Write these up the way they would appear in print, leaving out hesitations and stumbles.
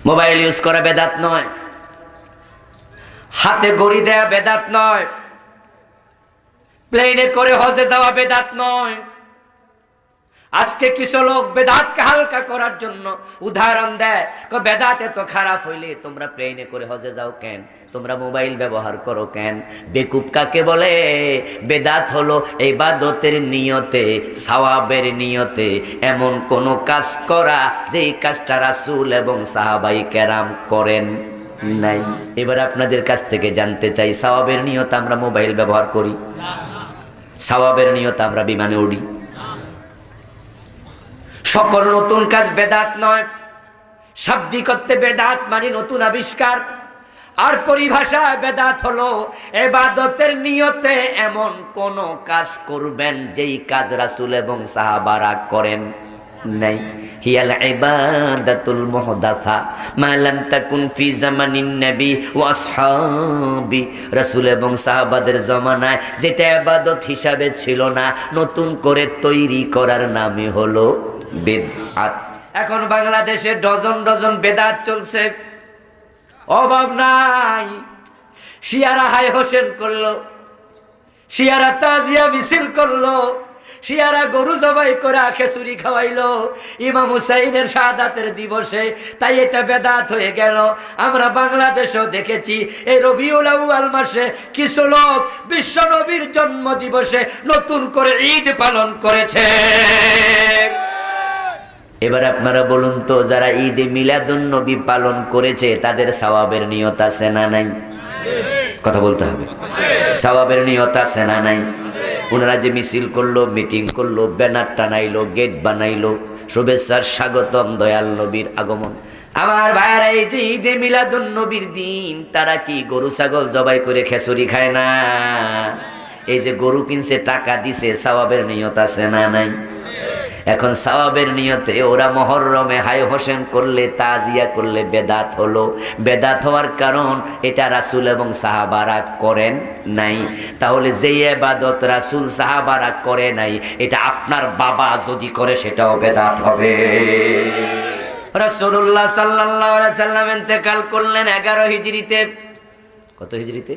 Mobile use করা বেদাত নয়, হাতে ঘড়ি দেয়া বেদাত নয়, প্লেনে করে হজে যাওয়া বেদাত নয়। আজকে কিছু লোক বেদাতকে হালকা করার জন্য উদাহরণ দেয়, বেদাত এত খারাপ হইলে তোমরা প্লেনে করে হজে যাও কেন, তোমরা মোবাইল ব্যবহার করো কেন? বেকুব কাকে বলে? বেদাত হলো ইবাদতের নিয়তে, সওয়াবের নিয়তে এমন কোন কাজ করা যেই কাজটা রাসূল এবং সাহাবাই কেরাম করেন নাই। এবার আপনাদের কাছ থেকে জানতে চাই, সওয়াবের নিয়তে আমরা মোবাইল ব্যবহার করি? সওয়াবের নিয়তে আমরা বিমানে উড়ি? সকল নতুন কাজ বেদাত নয়। শাব্দিক অর্থে বেদাত মানে নতুন আবিষ্কার, আর পরিভাষায় বেদাত হলো ইবাদতের নিয়তে এমন কোন কাজ করবেন যেই কাজ রাসূল এবং সাহাবারা করেন নাই। হিয়াল ইবাদাতুল মুহদাসা মা লাম তাকুন ফি জামানিন নবী ওয়া আসহাবি, রাসূল এবং সাহাবাদের জামানায় যেটা ইবাদত হিসাবে ছিল না, নতুন করে তৈরি করার নামই হলো বেদাত। এখন বাংলাদেশে ডজন ডজন বেদাত চলছে, অভাব নাই। শিয়ারা হাই হোসেন করলো, শিয়ারা তাজিয়া মিছিল করলো, শিয়ারা গরু জবাই করে খিচুড়ি খাওয়াইলো ইমাম হুসাইনের শাহাদাতের দিবসে, তাই এটা বেদাত হয়ে গেল। আমরা বাংলাদেশেও দেখেছি এই রবিউল আউয়াল মাসে কিছু লোক বিশ্ব নবীর জন্ম দিবসে নতুন করে ঈদ পালন করেছে। এবার আপনারা বলুন তো, যারা ঈদে মিলাদুন নবী পালন করেছে তাদের সওয়াবের নিয়ত আছে না নাই? কথা বলতে হবে। সওয়াবের নিয়ত আছে না নাই? ওনারা যে মিছিল করলো, মিটিং করলো, ব্যানার টানাইলো, গেট বানাইলো, শুভেচ্ছার স্বাগতম দয়াল নবীর আগমন। আমার ভাইরা, এই যে ঈদে মিলাদুন নবীর দিন তারা কি গরু ছাগল জবাই করে খিচুড়ি খায় না? এই যে গরু কিনছে, টাকা দিছে, সওয়াবের নিয়ত আছে না নাই? এখন সওয়াবের নিয়তে ওরা মুহররমে হাই হোসেন করলে, তাজিয়া করলে বেদাত হলো। বেদাত হওয়ার কারণ এটা রাসূল এবং সাহাবারা করেন নাই। তাহলে যেই ইবাদত রাসূল সাহাবারা করে নাই, এটা আপনার বাবা যদি করে সেটাও বেদাত হবে। রাসূলুল্লাহ সাল্লাল্লাহু আলাইহি সাল্লাম ইন্তেকাল করলেন 11 হিজরিতে। কত হিজরিতে?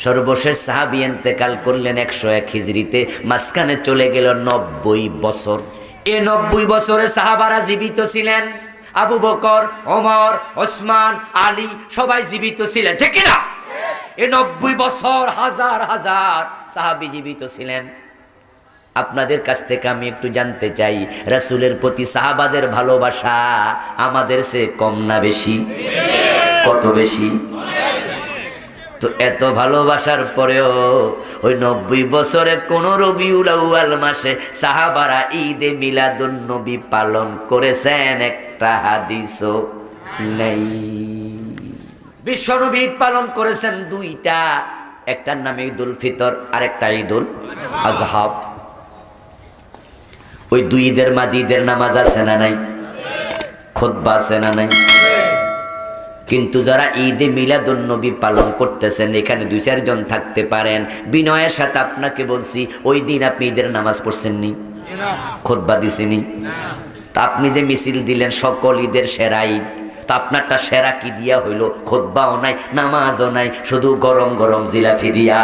সর্বশেষ সাহাবী ইন্তেকাল করলেন 101 হিজরিতে। মাঝখানে চলে গেল 90 বছর। এই 90 বছরে সাহাবারা জীবিত ছিলেন। আবু বকর, ওমর, ওসমান, আলী সবাই জীবিত ছিলেন, ঠিক কি না? এই 90 বছর হাজার হাজার সাহাবী জীবিত ছিলেন। আপনাদের কাছ থেকে আমি একটু জানতে চাই, রাসূলের প্রতি সাহাবাদের ভালোবাসা আমাদের চেয়ে কম না বেশি? কত বেশি? তো এত ভালোবাসার পরেও ওই 90 বছরে কোন রবিউল আউয়াল মাসে সাহাবারা ঈদে মিলাদুন নবী পালন করেছেন একটা হাদিসও নেই। বিশ্ব নবী ঈদ পালন করেছেন দুইটা, একটার নাম ঈদুল ফিতর আর একটা ঈদুল আযহা। ওই দুই ঈদের মাঝে ঈদের নামাজ আছে না নাই? খুতবা আছে না নাই? কিন্তু যারা ঈদে মিলাদুন নবী পালন করতেছেন, এখানে 2-4 জন থাকতে পারেন। বিনয়ের সাথে আপনাকে বলছি, ওই দিন আপনি ঈদের নামাজ পড়ছেননি? খুতবা দিছেনি? তা আপনি যে মিছিল দিলেন সকল ঈদের সেরা ঈদ, তা আপনারটা সেরা কি দিয়া হইল? খুতবাও নাই, নামাজও নাই, শুধু গরম গরম জিলাপি দিয়া।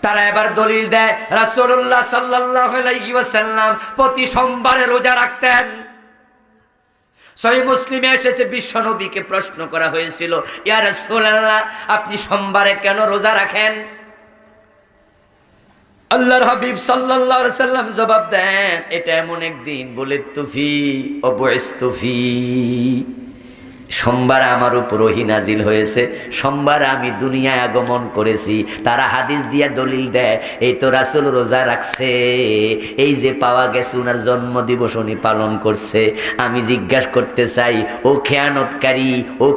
তারা এবার দলিল দেয়, রাসূলুল্লাহ সাল্লাল্লাহু আলাইহি ওয়াসাল্লাম প্রতি সোমবারে রোজা রাখতেন। সহিহ মুসলিমে এসেছে, বিশ্ব নবীকে প্রশ্ন করা হয়েছিল, ইয়া রাসূলুল্লাহ আপনি সোমবারে কেন রোজা রাখেন? আল্লাহর হাবিব সাল্লাল্লাহু আলাইহি সাল্লাম জবাব দেন, এটা এমন একদিন বলে তুফি ও বুইস্তুফি, সোমবার আমার উপর ওহী নাজিল হয়েছে, সোমবার আমি দুনিয়ায় আগমন করেছি। তারা হাদিস দিয়া দলিল দেয়, এই তো রাসূল রোজা রাখছে, এই যে পাওয়া গেছে ওনার জন্ম দিবস উনি পালন করছে। আমি জিজ্ঞাসা করতে চাই, ও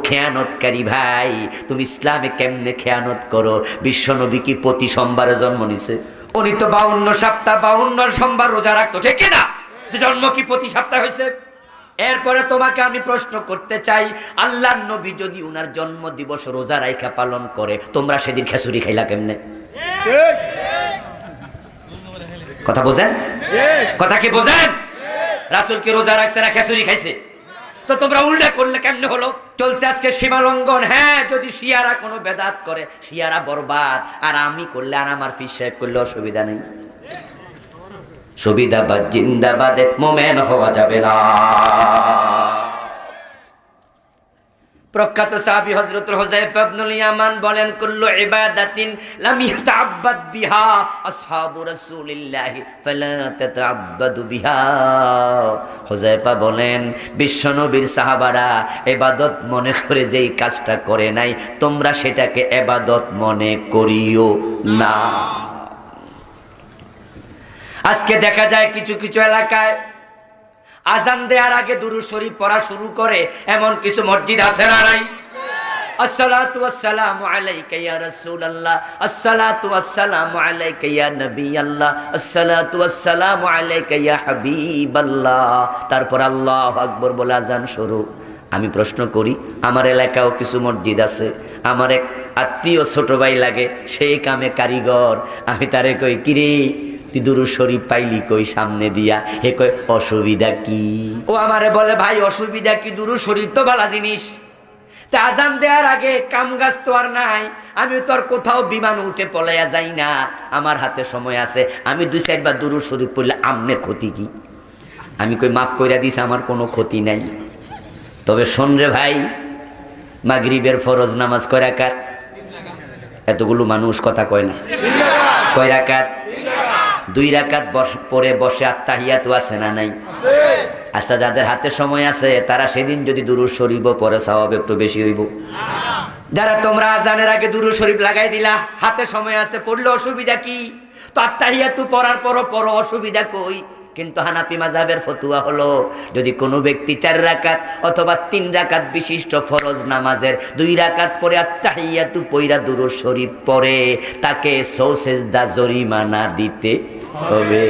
খেয়ানতকারী ভাই, তুমি ইসলামে কেমনে খেয়ানত করো? বিশ্বনবী কি প্রতি সোমবারে জন্ম নিছে? উনি তো 52 সপ্তাহ 52 সোমবার রোজা রাখতো, ঠিক না? জন্ম কি প্রতি সপ্তাহ হয়েছে? এরপরে তোমাকে আমি প্রশ্ন করতে চাই, আল্লাহর নবী যদি উনার জন্ম দিবস রোজা রাইখা পালন করে, তোমরা সেদিন খিচুড়ি খাইলা কেমনে? কথা বোঝেন? কথা কি বোঝেন? রাসূল কি রোজা রাখছে না খিচুড়ি খাইছে? তো তোমরা উল্টা করলে কেমনে হলো? চলছে আজকে সীমালঙ্ঘন। হ্যাঁ, যদি শিয়ারা কোনো বেদাত করে শিয়ারা বরবাদ, আর আমি করলে আর আমার পীর সাহেব করলে অসুবিধা নেই। সুবিধাবাদ জিন্দাবাদে মোমেন হওয়া যাবে না। প্রখ্যাত সাহাবী হযরতুল হুযায়ফা ইবনুল ইয়ামান বলেন, কুল্লু ইবাদাতিন লাম ইয়াতাআব্বাদ বিহা আসহাবু রাসূলিল্লাহি ফালা তাতাআব্বাদু বিহা। হুযায়ফা বলেন, বিশ্বনবীর সাহাবারা ইবাদত মনে করে যেই কাজটা করে নাই, তোমরা সেটাকে ইবাদত মনে করিও না। আজকে দেখা যায় কিছু কিছু এলাকায় আজান দেওয়ার আগে দুরূদ শরীফ পড়া শুরু করে, এমন কিছু মসজিদ আছে না নাই? আসসালাতু ওয়াসসালামু আলাইকা ইয়া রাসূলুল্লাহ, আসসালাতু ওয়াসসালামু আলাইকা ইয়া নবিয়াল্লাহ, আসসালাতু ওয়াসসালামু আলাইকা ইয়া হাবিবাল্লাহ। তারপর আল্লাহু আকবার বলে আজান শুরু। আমি প্রশ্ন করি, আমার এলাকাও কিছু মসজিদ আছে, আমার এক আত্মীয় ছোট ভাই লাগে, সেই কামে কারিগর। আমি তারে কই, কিরে তুই দুরূদ শরীফ পাইলি কই সামনে দিয়া? হে কই, অসুবিধা কি? ও আমারে বলে, ভাই অসুবিধা কি? দুরূদ শরীফ তো ভালো জিনিস। তা আজান দেওয়ার আগে কাম গাছ তো আর নাই, আমি তো আর কোথাও বিমান উঠে পলাইয়া যাই না, আমার হাতে সময় আছে, আমি 2-4 বার দুরূদ শরীফ পড়লে আমনের ক্ষতি কি? আমি কই, মাফ কইরা দিস, আমার কোনো ক্ষতি নাই। তবে শোন রে ভাই, মাগরিবের ফরজ নামাজ কয় রাকাত? এতগুলো মানুষ কথা কয় না। কয় রাকাত? 2 রাকাত পরে বসে আত্তাহিয়াতু আছে না নাই? আচ্ছা, যাদের হাতে সময় আছে তারা সেদিন যদি দুরূদ শরীফ পড়ে সওয়াব একটু বেশি হইব। যারা তোমরা আজানের আগে দুরূদ শরীফ লাগাই দিলা, হাতে সময় আছে, পড়লে অসুবিধা কি? তো আত্তাহিয়াতু পড়ার পর অসুবিধা কই? কিন্তু হানাফি মাযহাবের ফতোয়া হলো, যদি কোনো ব্যক্তি 4 রাকাত অথবা 3 রাকাত বিশিষ্ট ফরজ নামাজের 2 রাকাত পরে আত্তাহিয়াতু পয়রা দুরূদ শরীফ পড়ে, তাকে 100 সেজদা জরিমানা দিতে হবে।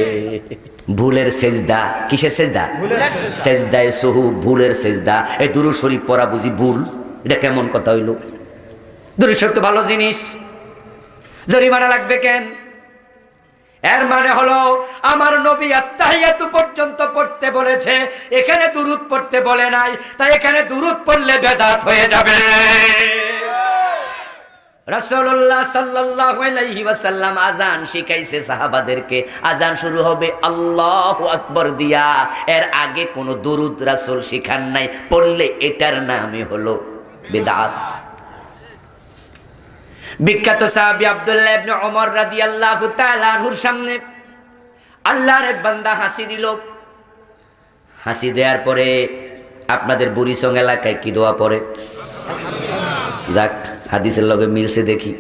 ভুলের সেজদা, কিসের সেজদা? সেজদায়ে সুহু, ভুলের সেজদা। এই দুরূদ শরীফ পড়া বুঝি ভুল? এটা কেমন কথা হইল? দুরূদ শরীফ তো ভালো জিনিস, জরিমানা লাগবে কেন? এর মানে হলো আমার নবী আত্তাহিয়াতু পর্যন্ত পড়তে বলেছে, এখানে দুরূদ পড়তে বলে নাই, তাই এখানে দুরূদ পড়লে বেদাত হয়ে যাবে। রাসূলুল্লাহ সাল্লাল্লাহু আলাইহি ওয়াসাল্লাম আযান শিখাইছে সাহাবাদেরকে, আযান শুরু হবে আল্লাহু আকবার দিয়া, এর আগে কোনো দুরূদ রাসূল শিখান নাই, পড়লে এটার নামই হলো বিদআত। বিখ্যাত সাহাবী আব্দুল্লাহ ইবনে ওমর রাদিয়াল্লাহু তাআলা আনহুর সামনে আল্লাহর এক বান্দা হাসি দিল। হাসি দেওয়ার পরে আপনাদের বুড়িচং এলাকায় কি দোয়া পড়ে? যাক, হাদিসের লগে মিলছে দেখি,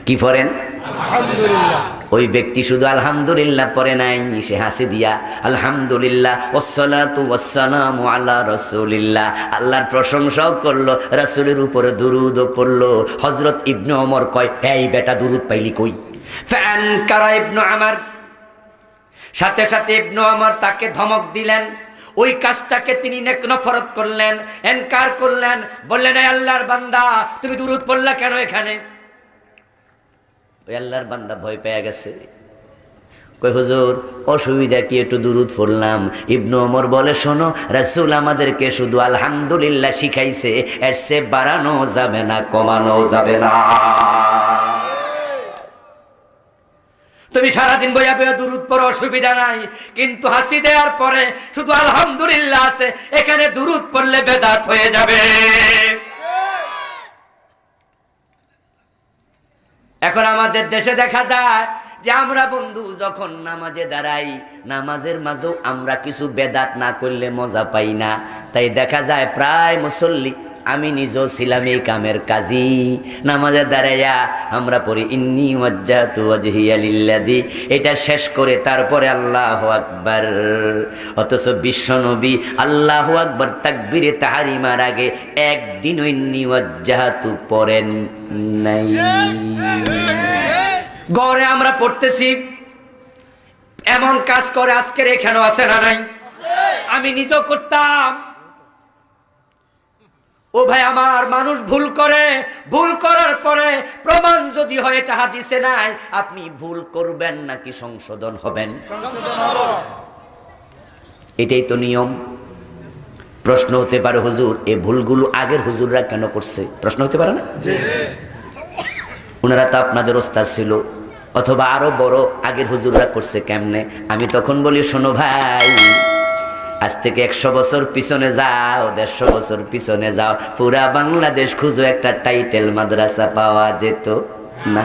কি পড়েন? আলহামদুলিল্লাহ। ওই ব্যক্তি শুধু আলহামদুলিল্লাহ পড়ে নাই, সে হাসি দিয়া আলহামদুলিল্লাহ ওয়াসসালাতু ওয়াসসালামু আলা রাসূলিল্লাহ, আল্লাহর প্রশংসাও করলো, রাসূলের উপরে দুরূদও পড়লো। হযরত ইবনে ওমর কয়, এই বেটা দুরূদ পাইলি কই? ফানকারা ইবনে ওমর, সাথে সাথে ইবনে ওমর তাকে ধমক দিলেন। ওই কাজটাকে তিনি নেক নফরত করলেন, এনকার করলেন, বললেন, এই আল্লাহর বান্দা তুমি দুরূদ পড়লা কেন এখানে? ওই আল্লাহর বান্দা ভয় পেয়ে গেছে, কই হুজুর অসুবিধা কি, একটু দুরূদ পড়লাম। ইবনে ওমর বলে, শোনো, রাসূল আমাদেরকে শুধু আলহামদুলিল্লাহ শিখাইছে, এর চেয়ে বাড়ানো যাবে না, কমানো যাবে না। তুমি সারাদিন বইয়া বইয়া দুরূদ পড়ো, অসুবিধা নাই, কিন্তু হাসি দেওয়ার পরে শুধু আলহামদুলিল্লাহ আছে, এখানে দুরূদ পড়লে বেদাত হয়ে যাবে। এখন আমাদের দেশে দেখা যায় যে আমরা বন্ধু যখন নামাজে দাঁড়াই, নামাজের মাঝেও আমরা কিছু বেদাত না করলে মজা পাই না। তাই দেখা যায় প্রায় মুসল্লি, আমি নিজেও ছিলাম এই কামের কাজী, নামাজে দাঁড়াইয়া আমরা পড়ি ইন্নী ওয়াজ্জাহতু ওয়াজহিয়া লিল্লাযী, এটা শেষ করে তারপরে আল্লাহু আকবার। অথচ বিশ্বনবী আল্লাহু আকবার তাকবীরে তাহরিমার আগে একদিনও ইন্নী ওয়াজ্জাহতু পড়েন নাই। গড়ে আমরা পড়তেছি, এমন কাজ করে আজকের এখানেও আছে না নাই? আমি নিজেও করতাম। ও ভাই আমার, মানুষ ভুল করে, ভুল করার পরে প্রমাণ যদি হয় এটা হাদিসে নাই, আপনি ভুল করবেন নাকি সংশোধন হবেন? এটাই তো নিয়ম। প্রশ্ন হতে পারে হুজুর এই ভুলগুলো আগের হুজুররা কেন করছে, প্রশ্ন হতে পারে না? ওনারা তো আপনাদের ওস্তাদ ছিল, অথবা আরো বড় আগের হুজুররা করছে কেমনে? আমি তখন বলি শোনো ভাই, আজ থেকে 100 বছর পিছনে যাও, 150 বছর পিছনে যাও, পুরা বাংলাদেশ খুঁজো, একটা টাইটেল মাদ্রাসা পাওয়া যেত না।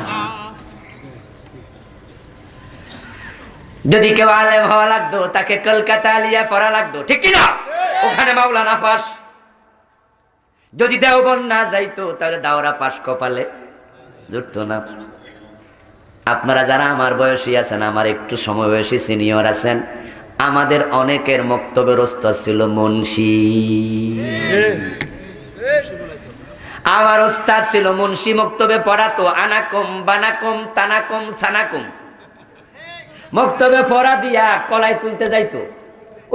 যদি কেউ আলেম হওয়া লাগতো তাকে কলকাতা আলিয়া পড়া লাগতো, ঠিক কিনা? ওখানে মাওলানা পাস। যদি দেওবন্দ না যাইতো তাহলে দাওরা পাস কপালে জুটতো না। আপনারা যারা আমার বয়সী আছেন, আমার একটু সমবয়সী সিনিয়র আছেন, আমাদের অনেকের মক্তবের ওস্তাদ ছিল মুন্সি। আমার ওস্তাদ ছিল মুন্সি, মক্তবে পড়াতো আনাকুম বানাকুম তানাকুম সানাকুম। মক্তবে পড়া দিয়া কলাই তুলতে যাইতো,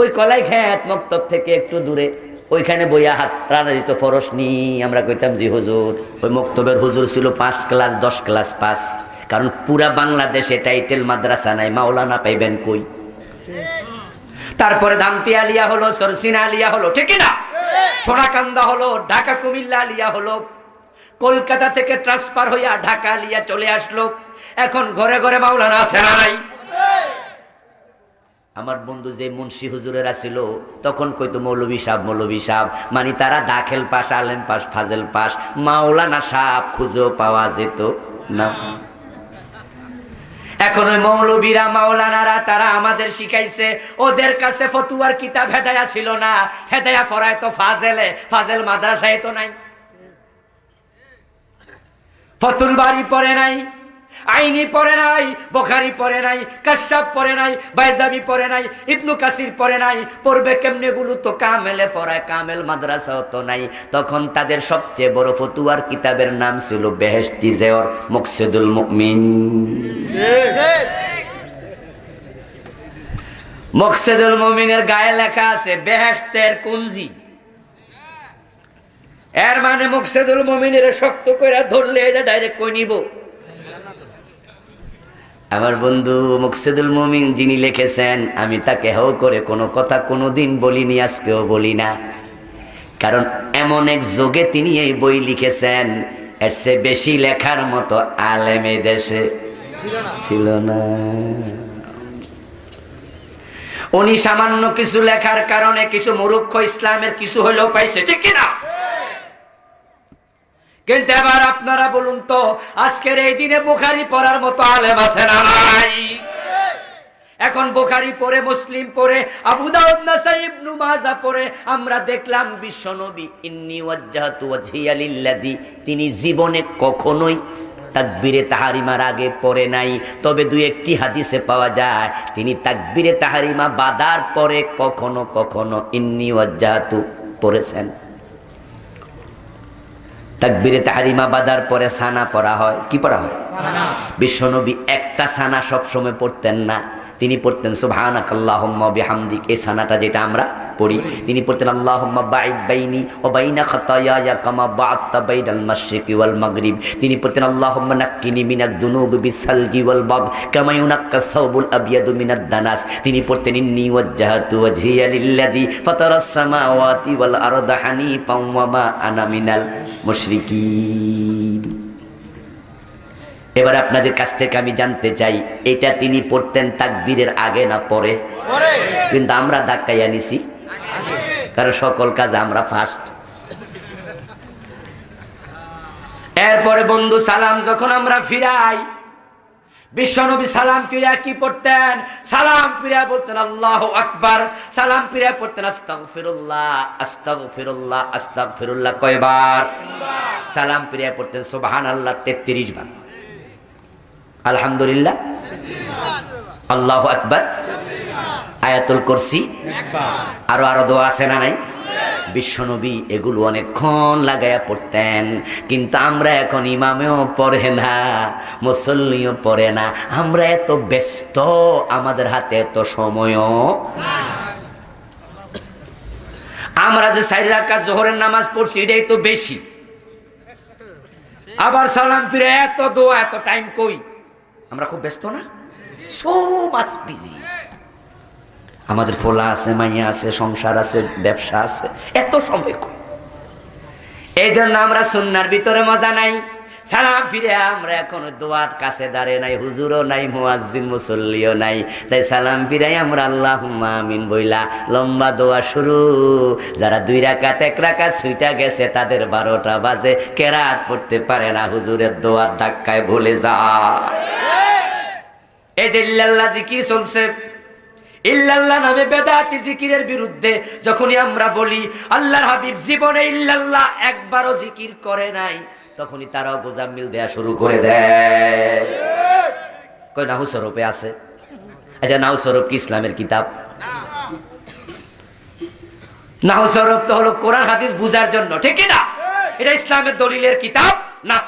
ওই কলাই খেত মক্তব থেকে একটু দূরে, ওইখানে বইয়া হাত টানা দিত ফরস নি। আমরা কইতাম জি হুজুর। ওই মক্তবের হুজুর ছিল 5 ক্লাস 10 ক্লাস পাস, কারণ পুরা বাংলাদেশে টাইটেল মাদ্রাসা নাই, মাওলানা পাইবেন কই? তারপরে দামতি আলিয়া হলো, সরসিনা আলিয়া হলো, ঠিক না? সোনাকান্দা হলো, ঢাকা কুমিল্লা আলিয়া হলো, কলকাতা থেকে ট্রান্সফার হইয়া ঢাকা আলিয়া চলে আসলো। এখন ঘরে ঘরে মাওলানা আছে না নাই? আমার বন্ধু যে মুন্সি হুজুরেরা ছিল তখন কইতো মৌলভী সাহেব, মৌলভী সাহেব, মানে তারা দাখিল পাস, আলেম পাস, ফাজেল পাস, মাওলানা সাহেব খুঁজো পাওয়া যেত না। এখন ওই মৌলবীরা মাওলানারা তারা আমাদের শিখাইছে, ওদের কাছে ফতুয়ার কিতাব হেদায়া ছিল না, হেদায়া পড়ায় তো ফাজেলে, ফাজেল মাদ্রাসায় তো নাই। ফতুল বাড়ি পড়ে নাই, আইনি পড়ে নাই, বুখারী পড়ে নাই, কাশাফ পড়ে নাই, বাইজাবি পড়ে নাই, ইবনু কাসির পড়ে নাই, পড়বে কেমনে? গুলো তো কামেলে পড়ায়, কামেল মাদ্রাসাও তো নাই। তখন তাদের সবচেয়ে বড় ফতুয়ার কিতাবের নাম ছিল বেহেশতি জেওর মুকসিদুল মুমিন। মুকসিদুল মুমিনের গায়ে লেখা আছে বেহেশতের কুঞ্জি। এর মানে মুকসিদুল মুমিনের শক্ত করে ধরলে এটা ডাইরেক্ট কই নিব। আমার বন্ধু মুকসিদুল মুমিন যিনি লিখেছেন, আমি তাকে হেও করে কোনো কথা কোনোদিন বলিনি, আজকেও বলি না, কারণ এমন এক যুগে তিনি এই বই লিখেছেন, এর চেয়ে বেশি লেখার মতো আলেম এই দেশে ছিল না। উনি সামান্য কিছু লেখার কারণে কিছু মূর্খ ইসলামের কিছু হলেও পাইছে, ঠিক কিনা? কিন্তু এবার আপনারা বলুন তো, আজকের এই দিনে বুখারী পড়ার মতো আলেম আছে না নাই? এখন বুখারী পড়ে, মুসলিম পড়ে, আবু দাউদ, নাসাই, ইবনে মাজাহ পড়ে আমরা দেখলাম বিশ্বনবী ইন্নী ওয়াজ্জাহতু ওয়াজহিয়া লিল্লাযী, তিনি জীবনে কখনোই তাকবীরে তাহরিমার আগে পড়ে নাই। তবে দুই একটি হাদিসে পাওয়া যায় তিনি তাকবীরে তাহরিমা বাঁধার পরে কখনো কখনো ইন্নী ওয়াজ্জাহতু পড়েছেন। তাকবীরে তাহরিমা বাঁধার পরে সানা পড়া হয়। কি পড়া হয়? সানা। বিশ্বনবী একটা সানা সব সময় পড়তেন না, তিনি পড়তেন সুবহানাকাল্লাহুম্মা বিহামদিক। এই সানাটা যেটা আমরা পড়ি, তিনি পড়তেন আল্লাহুম্মা বাঈদ বাইনি ওয়া বাইনা খাতায়ায়া কামা বা'আদতা বাইনাল মাশরিকি ওয়াল মাগরিব। তিনি পড়তেন আল্লাহুম্মা নাক্কিনি মিনাজ যুনুবি বিসালজি ওয়াল বাদ কামা ইউনাক্কা সাওবুল আবিয়াদু মিনাদ দানাস। তিনি পড়তেন ইন্নী ওয়াজ্জাহতু ওয়াজহিয়া লিল্লাযী ফাতারাস সামাওয়াতি ওয়াল আরদা হানিফাও ওয়া মা আনা মিনাল মুশরিকিন। এবার আপনাদের কাছ থেকে আমি জানতে চাই, এটা তিনি পড়তেন তাকবীরের আগে না পরে? কিন্তু আমরা ধাক্কাইয়া নিছি, কারণ সকল কাজ আমরা ফার্স্ট। এরপরে বন্ধু সালাম যখন আমরা ফিরাই, বিশ্বনবী সালাম ফিরা কি পড়তেন? সালাম ফিরা বলতেন আল্লাহু আকবার, সালাম ফিরা পড়তেন আস্তাগফিরুল্লাহ আস্তাগফিরুল্লাহ আস্তাগফিরুল্লাহ। কয়বার? সালাম ফিরা পড়তেন সুবহানাল্লাহ 33 বার, আলহামদুলিল্লাহ, আল্লাহু আকবার, আয়াতুল কুরসি, আরো আরো দোয়া আছে না নাই? বিশ্বনবী এগুলো অনেকক্ষণ লাগাইয়া পড়তেন। কিন্তু আমরা এখন ইমামেও পড়ে না, মুসল্লিও পড়ে না, আমরা এত ব্যস্ত, আমাদের হাতে এত সময়ও। আমরা যে 4 রাকাত যোহরের নামাজ পড়ছি এটাই তো বেশি, আবার সালাম ফিরে এত দোয়া, এত টাইম কই? আমরা খুব ব্যস্ত না? So much busy. আমাদের ফোলা আছে, মাইয়া আছে, সংসার আছে, ব্যবসা আছে, এত সময় কই? এই জন্য আমরা সুন্নার ভিতরে মজা নাই। সালাম ফিরে আমরা এখন দোয়ার কাছে দাঁড়িয়ে নাই, হুজুরও নাই, মুয়াজ্জিন মুসল্লিও নাই, তাই সালাম ফিরে আমরা আল্লাহুম্মা আমিন বইলা লম্বা দোয়া শুরু। যারা 2 রাকাত 1 রাকাত ছুইটা গেছে তাদের 12টা বাজে, কেরাত পড়তে পারে না, হুজুরের দোয়ার ধাক্কায় ভুলে যায়। এই যে ইল্লাল্লাহ জিকির চলছে, ইল্লাল্লাহ নামে বেদাতি জিকিরের বিরুদ্ধে যখনই আমরা বলি আল্লাহর হাবিব জীবনে ইল্লাল্লাহ একবারও জিকির করে নাই, তখনই তারাও গোজামিল দেয়া শুরু করে দেয়। কই নাহু স্বরূপে আছে? আচ্ছা, নাহু স্বরূপ কি ইসলামের কিতাব? নাহু স্বরূপ তো হলো কোরআন হাদিস বুঝার জন্য, ঠিক না? এটা ইসলামের দলিলের কিতাব না।